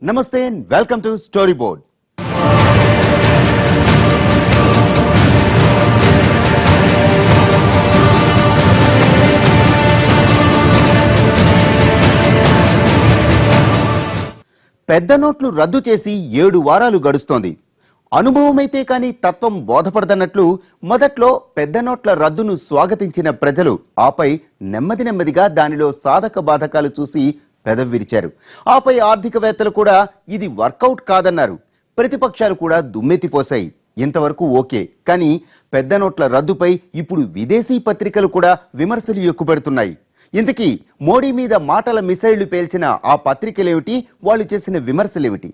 నమస్తే and welcome to story board. పెద్ద నోట్లు రద్దు చేసి 7 వారాలు గడుస్తోంది. అనుభవమైతే కానీ తత్వం బోధపడదన్నట్లు మొదట్లో పెద్ద నోట్ల రద్దును స్వాగతించిన ప్రజలు ఆపై నెమ్మదిగా దానిలో సాధక బాధకాలు చూసి పెదవి విరిచారు. ఆపై ఆర్థికవేత్తలు కూడా ఇది వర్కౌట్ కాదన్నారు. ప్రతిపక్షాలు కూడా దుమ్మెత్తిపోశాయి. ఇంతవరకు ఓకే, కానీ పెద్ద నోట్ల రద్దుపై ఇప్పుడు విదేశీ పత్రికలు కూడా విమర్శలు ఎక్కుపెడుతున్నాయి. ఇంతకీ మోడీ మీద మాటల మిసైళ్లు పేల్చిన ఆ పత్రికలేమిటి, వాళ్ళు చేసిన విమర్శలేమిటి?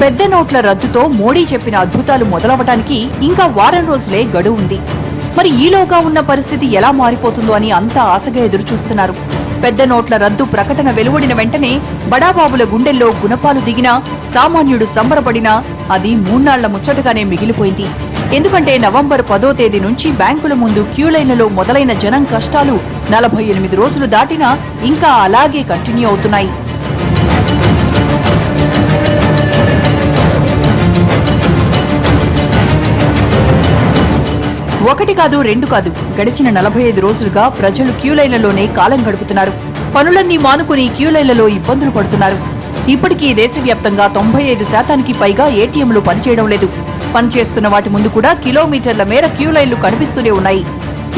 పెద్ద నోట్ల రద్దుతో మోడీ చెప్పిన అద్భుతాలు మొదలవటానికి ఇంకా వారం రోజులే గడువు ఉంది. మరి ఈలోగా ఉన్న పరిస్థితి ఎలా మారిపోతుందో అని అంతా ఆశగా ఎదురుచూస్తున్నారు. పెద్ద నోట్ల రద్దు ప్రకటన వెలువడిన వెంటనే బడాబాబుల గుండెల్లో గుణపాలు దిగినా, సామాన్యుడు సంబరపడినా అది 3 నాళ్ల ముచ్చటగానే మిగిలిపోయింది. ఎందుకంటే నవంబర్ 10వ తేదీ నుంచి బ్యాంకుల ముందు క్యూలైన్లలో మొదలైన జనం కష్టాలు 48 రోజులు దాటినా ఇంకా అలాగే కంటిన్యూ అవుతున్నాయి. ఒకటి కాదు, 2 కాదు, గడిచిన 45 రోజులుగా ప్రజలు క్యూలైన్లలోనే కాలం గడుపుతున్నారు. పనులన్నీ మానుకుని క్యూలైన్లలో ఇబ్బందులు పడుతున్నారు. ఇప్పటికీ దేశవ్యాప్తంగా 95% పైగా ఏటీఎంలు పనిచేయడం లేదు. పనిచేస్తున్న వాటి ముందు కూడా కిలోమీటర్ల మేర క్యూలైన్లు కనిపిస్తూనే ఉన్నాయి.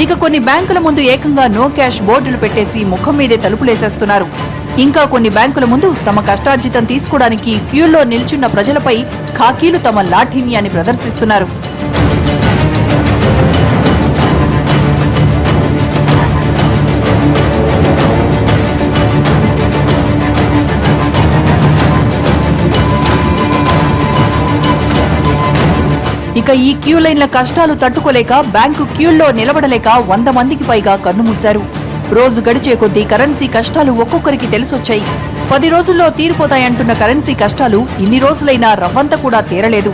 ఇక కొన్ని బ్యాంకుల ముందు ఏకంగా నో క్యాష్ బోర్డులు పెట్టేసి ముఖం మీదే తలుపులేసేస్తున్నారు. ఇంకా కొన్ని బ్యాంకుల ముందు తమ కష్టార్జితం తీసుకోవడానికి క్యూల్లో నిల్చున్న ప్రజలపై ఖాకీలు తమ లాఠీన్యాన్ని ప్రదర్శిస్తున్నారు. ఇక ఈ క్యూ లైన్ల కష్టాలు తట్టుకోలేక బ్యాంకు క్యూల్లో నిలబడలేక 100 మందికి పైగా కన్నుమూశారు. రోజు గడిచే కొద్దీ కరెన్సీ కష్టాలు ఒక్కొక్కరికి తెలిసొచ్చాయి. 10 రోజుల్లో తీరిపోతాయంటున్న కరెన్సీ కష్టాలు ఇన్ని రోజులైనా రవ్వంత కూడా తీరలేదు.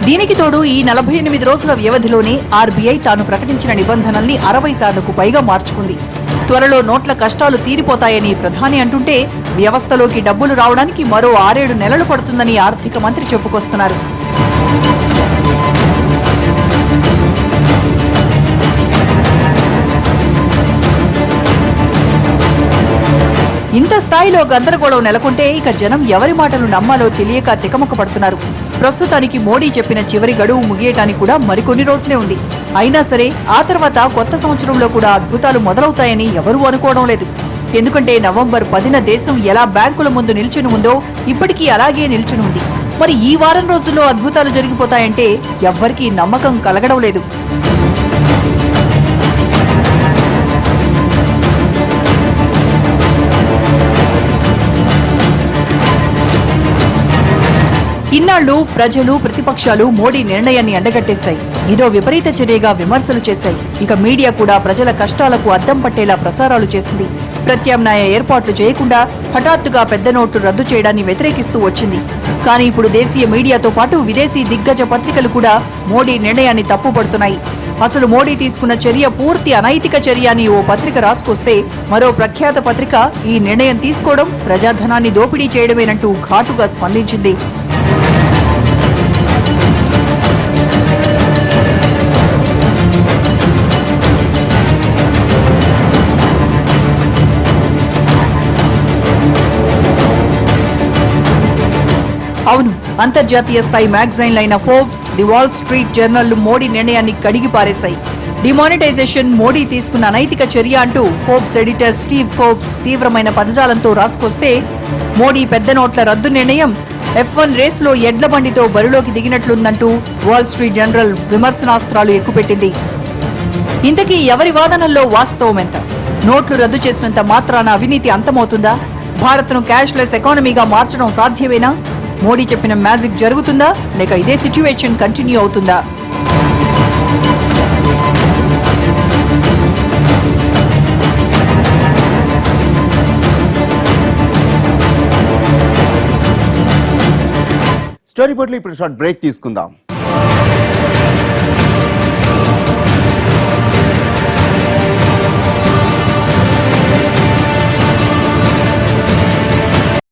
దీనికి తోడు ఈ 48 రోజుల వ్యవధిలోనే ఆర్బీఐ తాను ప్రకటించిన నిబంధనల్ని 60 సార్లకు పైగా మార్చుకుంది. త్వరలో నోట్ల కష్టాలు తీరిపోతాయని ప్రధాని అంటుంటే వ్యవస్థలోకి డబ్బులు రావడానికి మరో 6-7 నెలలు పడుతుందని ఆర్థిక మంత్రి చెప్పుకొస్తున్నారు. ఇంత స్థాయిలో గందరగోళం నెలకొంటే ఇక జనం ఎవరి మాటలు నమ్మాలో తెలియక తికమకపడుతున్నారు. ప్రస్తుతానికి మోడీ చెప్పిన చివరి గడువు ముగియటానికి కూడా మరికొన్ని రోజులే ఉంది. అయినా సరే ఆ తర్వాత కొత్త సంవత్సరంలో కూడా అద్భుతాలు మొదలవుతాయని ఎవరూ అనుకోవడం లేదు. ఎందుకంటే నవంబర్ 10న దేశం ఎలా బ్యాంకుల ముందు నిల్చుని ఉందో ఇప్పటికీ అలాగే నిల్చుని ఉంది. మరి ఈ వారం రోజుల్లో అద్భుతాలు జరిగిపోతాయంటే ఎవ్వరికీ నమ్మకం కలగడం లేదు. ఇన్నాళ్లు ప్రజలు, ప్రతిపక్షాలు మోడీ నిర్ణయాన్ని ఎండగట్టేశాయి. ఇదో విపరీత చర్యగా విమర్శలు చేశాయి. ఇక మీడియా కూడా ప్రజల కష్టాలకు అద్దం పట్టేలా ప్రసారాలు చేసింది. ప్రత్యామ్నాయ ఏర్పాట్లు చేయకుండా హఠాత్తుగా పెద్ద నోట్లు రద్దు చేయడాన్ని వ్యతిరేకిస్తూ వచ్చింది. కానీ ఇప్పుడు దేశీయ మీడియాతో పాటు విదేశీ దిగ్గజ పత్రికలు కూడా మోడీ నిర్ణయాన్ని తప్పుపడుతున్నాయి. అసలు మోడీ తీసుకున్న చర్య పూర్తి అనైతిక చర్య అని ఓ పత్రిక రాసుకొస్తే మరో ప్రఖ్యాత పత్రిక ఈ నిర్ణయం తీసుకోవడం ప్రజాధనాన్ని దోపిడీ చేయడమేనంటూ ఘాటుగా స్పందించింది. అవును, అంతర్జాతీయ స్థాయి మ్యాగజైన్లైన Forbes, the Wall Street Journal Modi నిర్ణయాన్ని కడిగి పారేశాయి. డిమానిటైజేషన్ మోడీ తీసుకున్న అనైతిక చర్య అంటూ ఫోర్బ్స్ ఎడిటర్ స్టీవ్ ఫోర్బ్స్ తీవ్రమైన పదజాలంతో రాసుకొస్తే, మోడీ పెద్ద నోట్ల రద్దు నిర్ణయం F1 రేసులో ఎడ్ల బండితో బరిలోకి దిగినట్లుందంటూ వాల్ స్ట్రీట్ జర్నల్ విమర్శనాస్త్రాలు ఎక్కుపెట్టింది. ఇంతకీ ఎవరి వాదనల్లో వాస్తవం ఎంత? నోట్లు రద్దు చేసినంత మాత్రాన అవినీతి అంతమవుతుందా? భారత్ను క్యాష్లెస్ ఎకానమీగా మార్చడం సాధ్యమేనా? మోడీ చెప్పిన మ్యాజిక్ జరుగుతుందా లేక ఇదే సిచ్యువేషన్ కంటిన్యూ అవుతుందా? స్టోరీ బోర్డులో ఇప్పుడు షార్ట్ బ్రేక్ తీసుకుందాం.